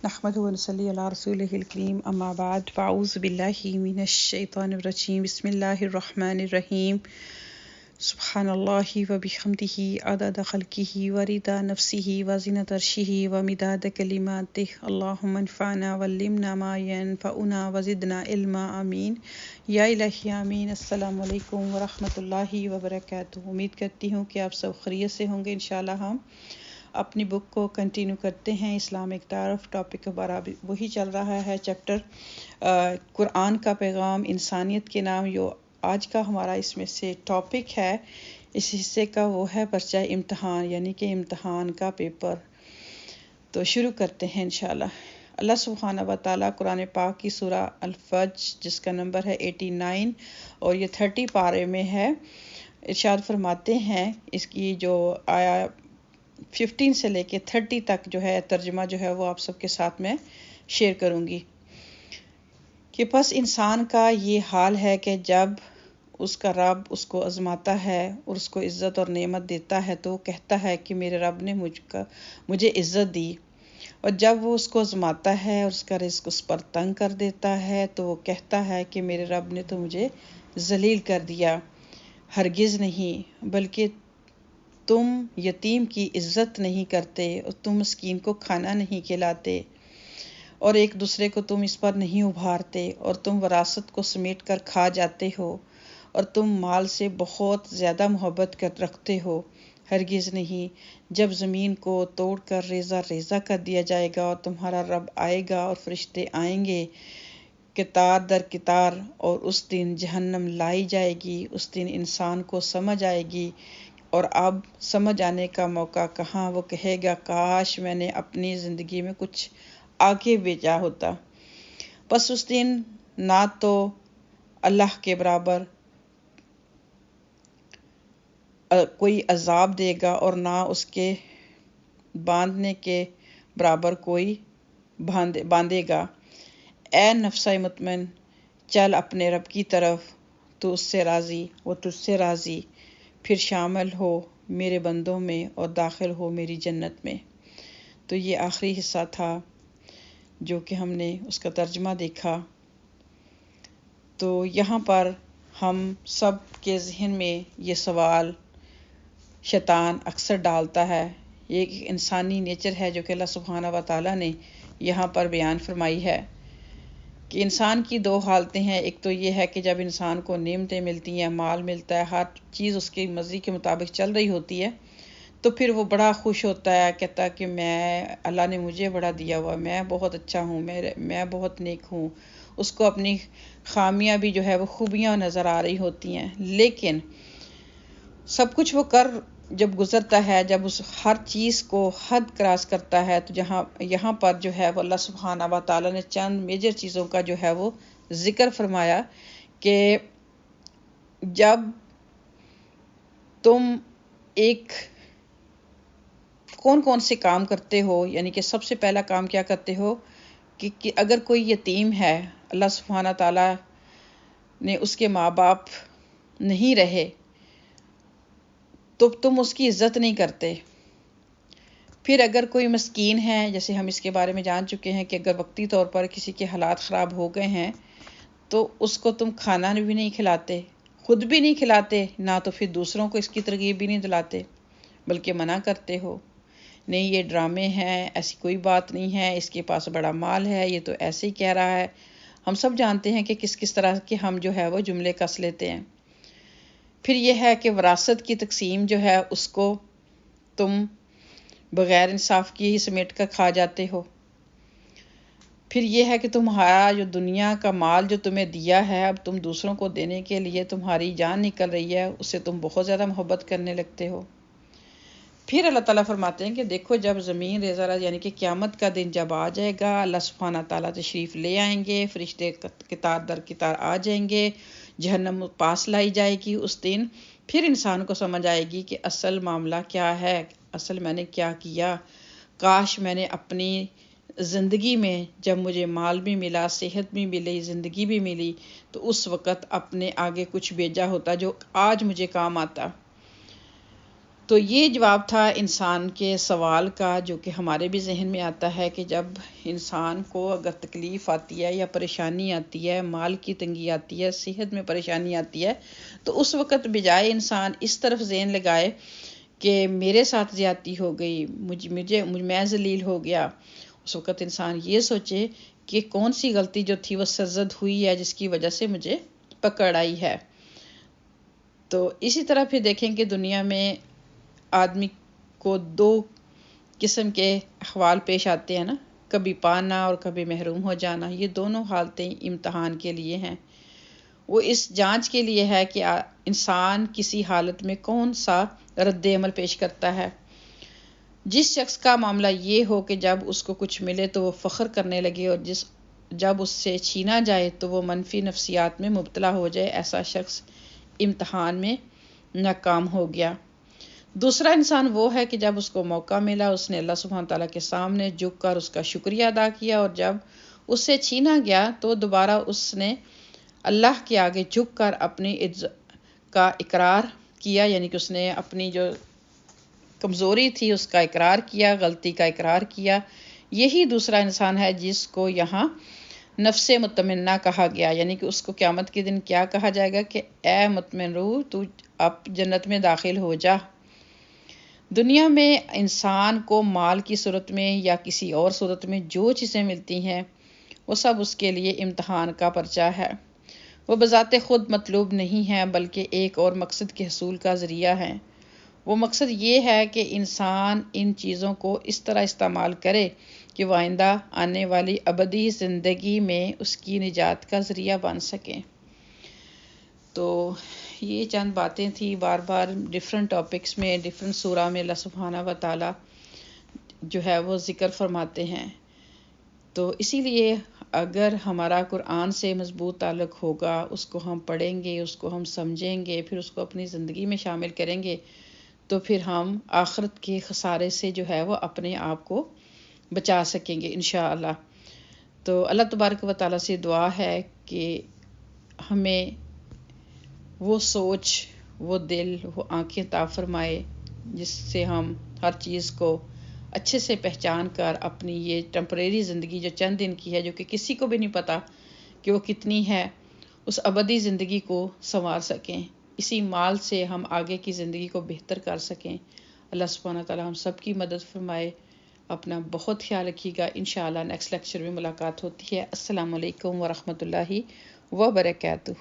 نحمده ونصلي على رسوله الكريم اما بعد فاعوذ بالله من الشيطان الرجيم بسم الله الرحمن الرحيم سبحان الله وبحمده عدد خلقه ورضا نفسه وزنة عرشه ومداد كلماته اللهم انفعنا وعلمنا ما ينفعنا وزدنا علما آمین یا الہی آمین۔ السلام علیکم ورحمۃ اللہ وبرکاتہ۔ امید کرتی ہوں کہ آپ سب خیریت سے ہوں گے۔ انشاءاللہ ہم اپنی بک کو کنٹینیو کرتے ہیں۔ اسلامک تعارف ٹاپک ہمارا وہی چل رہا ہے، چیپٹر قرآن کا پیغام انسانیت کے نام۔ جو آج کا ہمارا اس میں سے ٹاپک ہے، اس حصے کا، وہ ہے پرچہ امتحان، یعنی کہ امتحان کا پیپر۔ تو شروع کرتے ہیں انشاءاللہ۔ اللہ سبحانہ و تعالیٰ قرآن پاک کی سورہ الفجر جس کا نمبر ہے 89 اور یہ 30 پارے میں ہے، ارشاد فرماتے ہیں۔ اس کی جو آیا 15 سے لے کے 30 تک جو ہے ترجمہ جو ہے وہ آپ سب کے ساتھ میں شیئر کروں گی کہ پس انسان کا یہ حال ہے کہ جب اس کا رب اس کو آزماتا ہے اور اس کو عزت اور نعمت دیتا ہے تو وہ کہتا ہے کہ میرے رب نے مجھے عزت دی، اور جب وہ اس کو آزماتا ہے اور اس کا رزق اس پر تنگ کر دیتا ہے تو وہ کہتا ہے کہ میرے رب نے تو مجھے ذلیل کر دیا۔ ہرگز نہیں، بلکہ تم یتیم کی عزت نہیں کرتے اور تم مسکین کو کھانا نہیں کھلاتے، اور ایک دوسرے کو تم اس پر نہیں ابھارتے، اور تم وراثت کو سمیٹ کر کھا جاتے ہو، اور تم مال سے بہت زیادہ محبت رکھتے ہو۔ ہرگز نہیں، جب زمین کو توڑ کر ریزہ ریزہ کر دیا جائے گا اور تمہارا رب آئے گا اور فرشتے آئیں گے قطار در قطار، اور اس دن جہنم لائی جائے گی۔ اس دن انسان کو سمجھ آئے گی، اور اب سمجھ آنے کا موقع کہاں۔ وہ کہے گا کاش میں نے اپنی زندگی میں کچھ آگے بھیجا ہوتا۔ بس اس دن نہ تو اللہ کے برابر کوئی عذاب دے گا اور نہ اس کے باندھنے کے برابر کوئی باندھے گا۔ اے نفس مطمئن، چل اپنے رب کی طرف، تو اس سے راضی، وہ تجھ سے راضی، پھر شامل ہو میرے بندوں میں اور داخل ہو میری جنت میں۔ تو یہ آخری حصہ تھا جو کہ ہم نے اس کا ترجمہ دیکھا۔ تو یہاں پر ہم سب کے ذہن میں یہ سوال شیطان اکثر ڈالتا ہے، یہ ایک انسانی نیچر ہے جو کہ اللہ سبحانہ و تعالیٰ نے یہاں پر بیان فرمائی ہے کہ انسان کی دو حالتیں ہیں۔ ایک تو یہ ہے کہ جب انسان کو نعمتیں ملتی ہیں، مال ملتا ہے، ہر چیز اس کی مرضی کے مطابق چل رہی ہوتی ہے، تو پھر وہ بڑا خوش ہوتا ہے، کہتا ہے کہ اللہ نے مجھے بڑا دیا ہوا، میں بہت اچھا ہوں، میں بہت نیک ہوں۔ اس کو اپنی خامیاں بھی جو ہے وہ خوبیاں نظر آ رہی ہوتی ہیں، لیکن سب کچھ وہ جب گزرتا ہے، جب اس ہر چیز کو حد کراس کرتا ہے، تو یہاں پر جو ہے وہ اللہ سبحانہ و تعالیٰ نے چند میجر چیزوں کا جو ہے وہ ذکر فرمایا کہ جب تم کون سے کام کرتے ہو، یعنی کہ سب سے پہلا کام کیا کرتے ہو کہ اگر کوئی یتیم ہے، اللہ سبحانہ تعالیٰ نے اس کے ماں باپ نہیں رہے تو تم اس کی عزت نہیں کرتے۔ پھر اگر کوئی مسکین ہے، جیسے ہم اس کے بارے میں جان چکے ہیں کہ اگر وقتی طور پر کسی کے حالات خراب ہو گئے ہیں تو اس کو تم کھانا بھی نہیں کھلاتے، خود بھی نہیں کھلاتے، نہ تو پھر دوسروں کو اس کی ترغیب بھی نہیں دلاتے، بلکہ منع کرتے ہو، نہیں یہ ڈرامے ہیں، ایسی کوئی بات نہیں ہے، اس کے پاس بڑا مال ہے، یہ تو ایسے ہی کہہ رہا ہے۔ ہم سب جانتے ہیں کہ کس طرح کے ہم جو ہے وہ جملے کس لیتے ہیں۔ پھر یہ ہے کہ وراثت کی تقسیم جو ہے اس کو تم بغیر انصاف کی ہی سمیٹ کر کھا جاتے ہو۔ پھر یہ ہے کہ تمہارا جو دنیا کا مال جو تمہیں دیا ہے، اب تم دوسروں کو دینے کے لیے تمہاری جان نکل رہی ہے، اس سے تم بہت زیادہ محبت کرنے لگتے ہو۔ پھر اللہ تعالیٰ فرماتے ہیں کہ دیکھو جب زمین ریزہ یعنی کہ قیامت کا دن جب آ جائے گا، اللہ سبحانہ تعالیٰ تشریف لے آئیں گے، فرشتے قطار در قطار آ جائیں گے، جہنم پاس لائی جائے گی اس دن، پھر انسان کو سمجھ آئے گی کہ اصل معاملہ کیا ہے، اصل میں نے کیا کیا۔ کاش میں نے اپنی زندگی میں جب مجھے مال بھی ملا، صحت بھی ملی، زندگی بھی ملی، تو اس وقت اپنے آگے کچھ بھیجا ہوتا جو آج مجھے کام آتا۔ تو یہ جواب تھا انسان کے سوال کا، جو کہ ہمارے بھی ذہن میں آتا ہے کہ جب انسان کو اگر تکلیف آتی ہے یا پریشانی آتی ہے، مال کی تنگی آتی ہے، صحت میں پریشانی آتی ہے، تو اس وقت بجائے انسان اس طرف ذہن لگائے کہ میرے ساتھ زیادتی ہو گئی، میں ذلیل ہو گیا، اس وقت انسان یہ سوچے کہ کون سی غلطی جو تھی وہ سرزد ہوئی ہے جس کی وجہ سے مجھے پکڑ آئی ہے۔ تو اسی طرح پھر دیکھیں کہ دنیا میں آدمی کو دو قسم کے احوال پیش آتے ہیں نا، کبھی پانا اور کبھی محروم ہو جانا۔ یہ دونوں حالتیں امتحان کے لیے ہیں، وہ اس جانچ کے لیے ہے کہ انسان کسی حالت میں کون سا رد عمل پیش کرتا ہے۔ جس شخص کا معاملہ یہ ہو کہ جب اس کو کچھ ملے تو وہ فخر کرنے لگے، اور جب اس سے چھینا جائے تو وہ منفی نفسیات میں مبتلا ہو جائے، ایسا شخص امتحان میں ناکام ہو گیا۔ دوسرا انسان وہ ہے کہ جب اس کو موقع ملا، اس نے اللہ سبحانہ تعالیٰ کے سامنے جھک کر اس کا شکریہ ادا کیا، اور جب اس سے چھینا گیا تو دوبارہ اس نے اللہ کے آگے جھک کر اپنی کا اقرار کیا، یعنی کہ اس نے اپنی جو کمزوری تھی اس کا اقرار کیا، غلطی کا اقرار کیا۔ یہی دوسرا انسان ہے جس کو یہاں نفس مطمئنہ کہا گیا، یعنی کہ اس کو قیامت کے دن کیا کہا جائے گا کہ اے مطمئن روح، تو اب جنت میں داخل ہو جا۔ دنیا میں انسان کو مال کی صورت میں یا کسی اور صورت میں جو چیزیں ملتی ہیں وہ سب اس کے لیے امتحان کا پرچہ ہے، وہ بذات خود مطلوب نہیں ہے بلکہ ایک اور مقصد کے حصول کا ذریعہ ہے۔ وہ مقصد یہ ہے کہ انسان ان چیزوں کو اس طرح استعمال کرے کہ وہ آئندہ آنے والی ابدی زندگی میں اس کی نجات کا ذریعہ بن سکیں۔ تو یہ چند باتیں تھیں، بار بار ڈیفرنٹ ٹاپکس میں، ڈیفرنٹ سورہ میں اللہ سبحانہ و تعالیٰ جو ہے وہ ذکر فرماتے ہیں۔ تو اسی لیے اگر ہمارا قرآن سے مضبوط تعلق ہوگا، اس کو ہم پڑھیں گے، اس کو ہم سمجھیں گے، پھر اس کو اپنی زندگی میں شامل کریں گے، تو پھر ہم آخرت کے خسارے سے جو ہے وہ اپنے آپ کو بچا سکیں گے انشاءاللہ۔ تو اللہ تبارک و تعالیٰ سے دعا ہے کہ ہمیں وہ سوچ، وہ دل، وہ آنکھیں عطا فرمائے جس سے ہم ہر چیز کو اچھے سے پہچان کر اپنی یہ ٹیمپریری زندگی جو چند دن کی ہے، جو کہ کسی کو بھی نہیں پتہ کہ وہ کتنی ہے، اس ابدی زندگی کو سنوار سکیں، اسی مال سے ہم آگے کی زندگی کو بہتر کر سکیں۔ اللہ سبحانہ تعالیٰ ہم سب کی مدد فرمائے۔ اپنا بہت خیال رکھیے گا، انشاءاللہ نیکسٹ لیکچر میں ملاقات ہوتی ہے۔ السلام علیکم ورحمۃ اللہ وبرکاتہ۔